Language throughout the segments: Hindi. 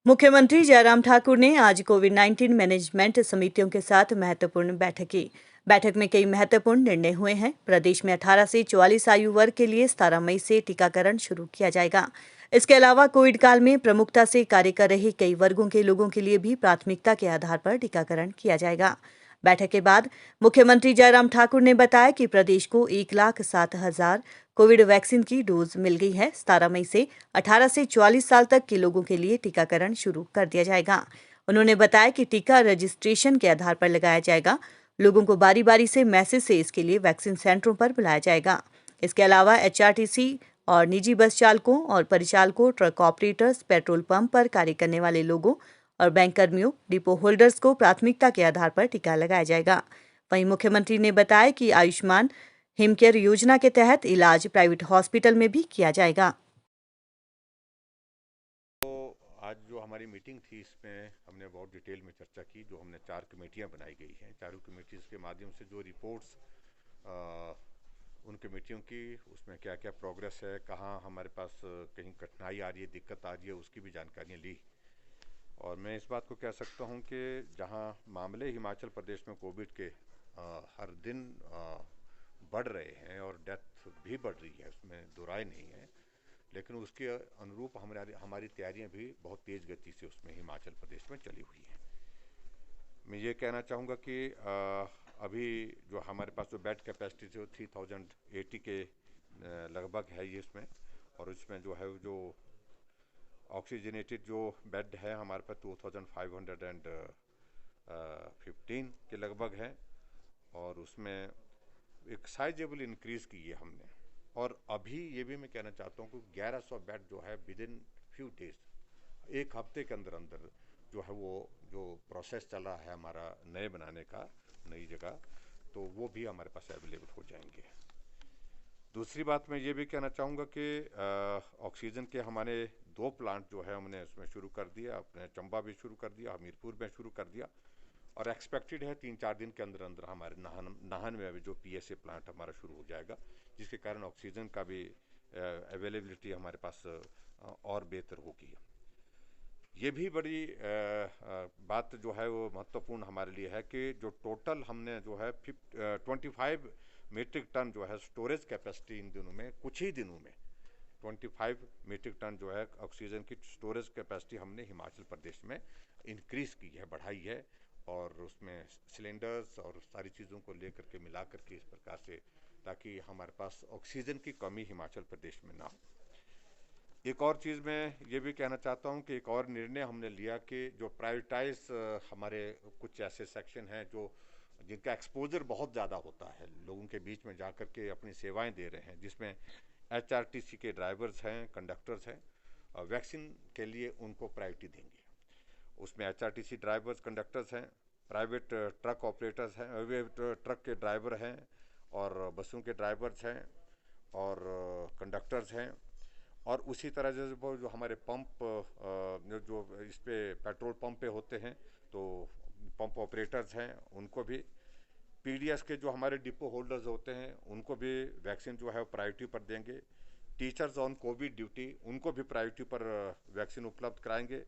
मुख्यमंत्री जयराम ठाकुर ने आज कोविड-19 मैनेजमेंट समितियों के साथ महत्वपूर्ण बैठक की। बैठक में कई महत्वपूर्ण निर्णय हुए हैं। प्रदेश में 18 से 44 आयु वर्ग के लिए 17 मई से टीकाकरण शुरू किया जाएगा। इसके अलावा कोविड काल में प्रमुखता से कार्य कर रहे कई वर्गों के लोगों के लिए भी प्राथमिकता के आधार पर टीकाकरण किया जाएगा। बैठक के बाद मुख्यमंत्री जयराम ठाकुर ने बताया कि प्रदेश को 1,07,000 कोविड वैक्सीन की डोज मिल गई है। 17 मई से 18 से 44 साल तक के लोगों के लिए टीकाकरण शुरू कर दिया जाएगा। उन्होंने बताया कि टीका रजिस्ट्रेशन के आधार पर लगाया जाएगा। लोगों को बारी बारी से मैसेज से इसके लिए वैक्सीन सेंटरों पर बुलाया जाएगा। इसके अलावा एचआरटीसी और निजी बस चालकों और परिचालकों, ट्रक ऑपरेटर्स, पेट्रोल पंप पर कार्य करने वाले लोगों और बैंक कर्मियों, डिपो होल्डर्स को प्राथमिकता के आधार पर टीका लगाया जाएगा। वहीं मुख्यमंत्री ने बताया कि आयुष्मान हिमकेयर योजना के तहत इलाज प्राइवेट हॉस्पिटल में भी किया जाएगा। तो आज जो हमारी मीटिंग थी, इसमें हमने बहुत डिटेल में चर्चा की। जो हमने 4 कमेटियां बनाई गई हैं, चारों कमेटीज़ के माध्यम से जो रिपोर्ट्स उन कमेटियों की, उसमें क्या क्या प्रोग्रेस है, कहाँ हमारे पास कहीं कठिनाई आ रही है, दिक्कत आ रही है, उसकी भी जानकारियाँ ली। और मैं इस बात को कह सकता हूँ कि जहाँ मामले हिमाचल प्रदेश में कोविड के हर दिन बढ़ रहे हैं और डेथ भी बढ़ रही है, उसमें दो राय नहीं है, लेकिन उसके अनुरूप हमारी तैयारियां भी बहुत तेज़ गति से उसमें हिमाचल प्रदेश में चली हुई हैं। मैं ये कहना चाहूँगा कि अभी जो हमारे पास जो बेड कैपेसिटी थी वो 3080 के लगभग है ये इसमें, और इसमें जो है जो ऑक्सीजनेटेड जो बेड है हमारे पास 2515 के लगभग है, और उसमें एक साइजेबल इंक्रीज़ की है हमने। और अभी ये भी मैं कहना चाहता हूँ कि 1100 बेड जो है विद इन फ्यू डेज, एक हफ्ते के अंदर अंदर जो है वो जो प्रोसेस चल रहा है हमारा नए बनाने का, नई जगह, तो वो भी हमारे पास अवेलेबल हो जाएंगे। दूसरी बात मैं ये भी कहना चाहूँगा कि ऑक्सीजन के हमारे 2 प्लांट जो है हमने उसमें शुरू कर दिया, अपने चंबा भी शुरू कर दिया, हमीरपुर में शुरू कर दिया, और एक्सपेक्टेड है 3-4 दिन के अंदर अंदर हमारे नाहन में अभी जो पीएसए प्लांट हमारा शुरू हो जाएगा, जिसके कारण ऑक्सीजन का भी अवेलेबिलिटी हमारे पास और बेहतर होगी। ये भी बड़ी बात जो है वो महत्वपूर्ण हमारे लिए है कि जो टोटल हमने जो है 25 मीट्रिक टन जो है स्टोरेज कैपेसिटी इन दिनों में, कुछ ही दिनों में 25 मीट्रिक टन जो है ऑक्सीजन की स्टोरेज कैपेसिटी हमने हिमाचल प्रदेश में इंक्रीज़ की है, बढ़ाई है, और उसमें सिलेंडर्स और सारी चीज़ों को लेकर के मिला करके इस प्रकार से, ताकि हमारे पास ऑक्सीजन की कमी हिमाचल प्रदेश में ना हो। एक और चीज़ मैं ये भी कहना चाहता हूँ कि एक और निर्णय हमने लिया कि जो प्राइवेटाइज हमारे कुछ ऐसे सेक्शन हैं जो जिनका एक्सपोजर बहुत ज़्यादा होता है, लोगों के बीच में जा कर के अपनी सेवाएं दे रहे हैं, जिसमें एचआरटीसी के ड्राइवर्स हैं, कंडक्टर्स हैं, वैक्सीन के लिए उनको प्रायोरिटी देंगे। उसमें एचआरटीसी ड्राइवर्स, कंडक्टर्स हैं, प्राइवेट ट्रक ऑपरेटर्स हैं, ट्रक के ड्राइवर हैं, और बसों के ड्राइवर्स हैं, और कंडक्टर्स हैं, और उसी तरह जैसे जो हमारे पंप जो इस पे पेट्रोल पंप पे होते हैं, तो पंप ऑपरेटर्स हैं, उनको भी, पीडीएस के जो हमारे डिपो होल्डर्स होते हैं उनको भी वैक्सीन जो है प्रायोरिटी पर देंगे। टीचर्स ऑन कोविड ड्यूटी, उनको भी प्रायोरिटी पर वैक्सीन उपलब्ध कराएंगे।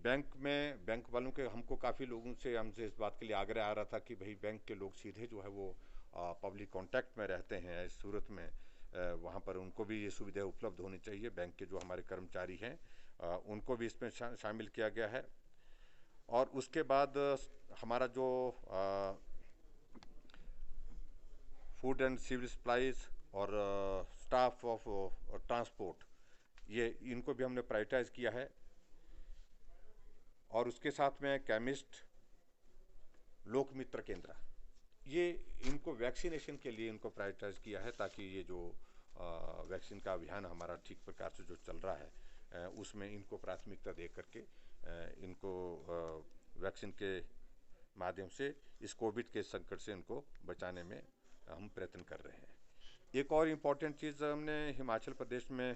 बैंक वालों के हमको काफ़ी लोगों से हमसे इस बात के लिए आग्रह आ रहा था कि भाई बैंक के लोग सीधे जो है वो पब्लिक कांटेक्ट में रहते हैं, इस सूरत में वहाँ पर उनको भी ये सुविधा उपलब्ध होनी चाहिए। बैंक के जो हमारे कर्मचारी हैं उनको भी इसमें शामिल किया गया है। और उसके बाद हमारा जो फूड एंड सिविल सप्लाईज और स्टाफ ऑफ ट्रांसपोर्ट, ये इनको भी हमने प्रायोरिटाइज किया है। और उसके साथ में केमिस्ट, लोक मित्र केंद्र, ये इनको वैक्सीनेशन के लिए इनको प्रायोरिटाइज किया है, ताकि ये जो वैक्सीन का अभियान हमारा ठीक प्रकार से जो चल रहा है उसमें इनको प्राथमिकता दे करके इनको वैक्सीन के माध्यम से इस कोविड के संकट से इनको बचाने में हम प्रयत्न कर रहे हैं। एक और इम्पॉर्टेंट चीज़ हमने हिमाचल प्रदेश में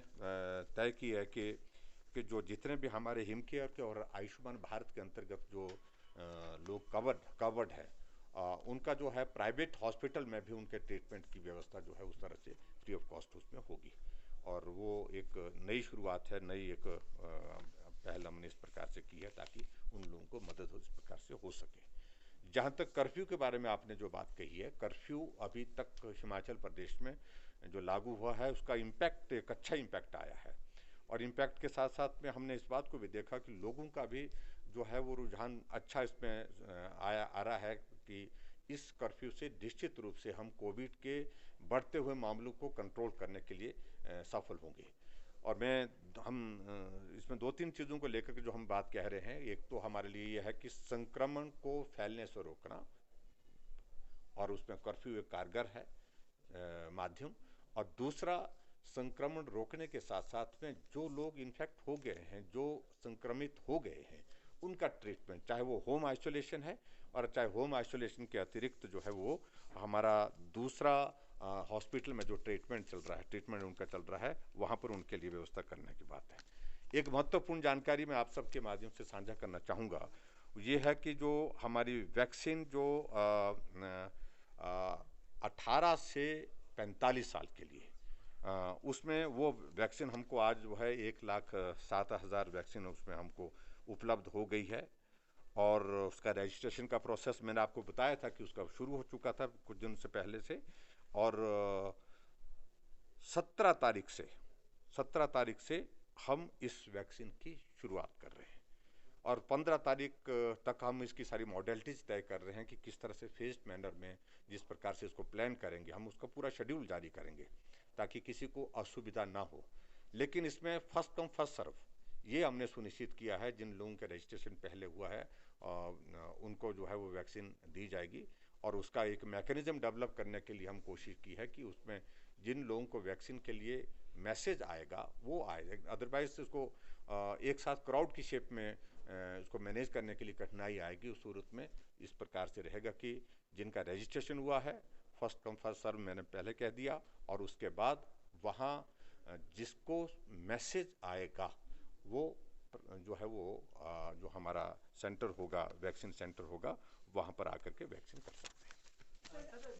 तय की है कि जो जितने भी हमारे हिमकेयर के और आयुष्मान भारत के अंतर्गत जो लोग कवर्ड है, उनका जो है प्राइवेट हॉस्पिटल में भी उनके ट्रीटमेंट की व्यवस्था जो है उस तरह से फ्री ऑफ कॉस्ट उसमें होगी। और वो एक नई शुरुआत है, नई एक पहल हमने इस प्रकार प्रकार से की है ताकि उन लोगों को मदद इस प्रकार से हो सके। जहाँ तक कर्फ्यू के बारे में आपने जो बात कही है, कर्फ्यू अभी तक हिमाचल प्रदेश में जो लागू हुआ है उसका इम्पैक्ट एक अच्छा इम्पैक्ट आया है। और इम्पैक्ट के साथ साथ में हमने इस बात को भी देखा कि लोगों का भी जो है वो रुझान अच्छा इसमें आ रहा है कि इस कर्फ्यू से निश्चित रूप से हम कोविड के बढ़ते हुए मामलों को कंट्रोल करने के लिए सफल होंगे। और हम इसमें दो तीन चीज़ों को लेकर के जो हम बात कह रहे हैं, एक तो हमारे लिए यह है कि संक्रमण को फैलने से रोकना, और उसमें कर्फ्यू एक कारगर है माध्यम। और दूसरा, संक्रमण रोकने के साथ साथ में जो लोग इन्फेक्ट हो गए हैं, जो संक्रमित हो गए हैं, उनका ट्रीटमेंट, चाहे वो होम आइसोलेशन है और चाहे होम आइसोलेशन के अतिरिक्त जो है वो हमारा दूसरा हॉस्पिटल में जो ट्रीटमेंट चल रहा है, ट्रीटमेंट उनका चल रहा है, वहाँ पर उनके लिए व्यवस्था करने की बात है। एक महत्वपूर्ण जानकारी मैं आप सबके माध्यम से साझा करना चाहूँगा, ये है कि जो हमारी वैक्सीन जो 18 से 45 साल के लिए उसमें वो वैक्सीन हमको आज जो है 1,07,000 वैक्सीन उसमें हमको उपलब्ध हो गई है। और उसका रजिस्ट्रेशन का प्रोसेस मैंने आपको बताया था कि उसका शुरू हो चुका था कुछ दिन से पहले से। और 17 तारीख से हम इस वैक्सीन की शुरुआत कर रहे हैं और 15 तारीख तक हम इसकी सारी मॉडलिटीज तय कर रहे हैं कि किस तरह से फेस्ड मैनर में जिस प्रकार से इसको प्लान करेंगे, हम उसका पूरा शेड्यूल जारी करेंगे ताकि किसी को असुविधा ना हो। लेकिन इसमें फर्स्ट कम फर्स्ट सर्व ये हमने सुनिश्चित किया है, जिन लोगों का रजिस्ट्रेशन पहले हुआ है उनको जो है वो वैक्सीन दी जाएगी। और उसका एक मैकेनिज्म डेवलप करने के लिए हम कोशिश की है कि उसमें जिन लोगों को वैक्सीन के लिए मैसेज आएगा वो आएगा, अदरवाइज इसको एक साथ क्राउड की शेप में इसको मैनेज करने के लिए कठिनाई आएगी। उस सूरत में इस प्रकार से रहेगा कि जिनका रजिस्ट्रेशन हुआ है फर्स्ट कम फर्स्ट सर्व मैंने पहले कह दिया, और उसके बाद वहाँ जिसको मैसेज आएगा वो जो है वो जो हमारा सेंटर होगा, वैक्सीन सेंटर होगा, वहाँ पर आकर के वैक्सीन कर सकते हैं।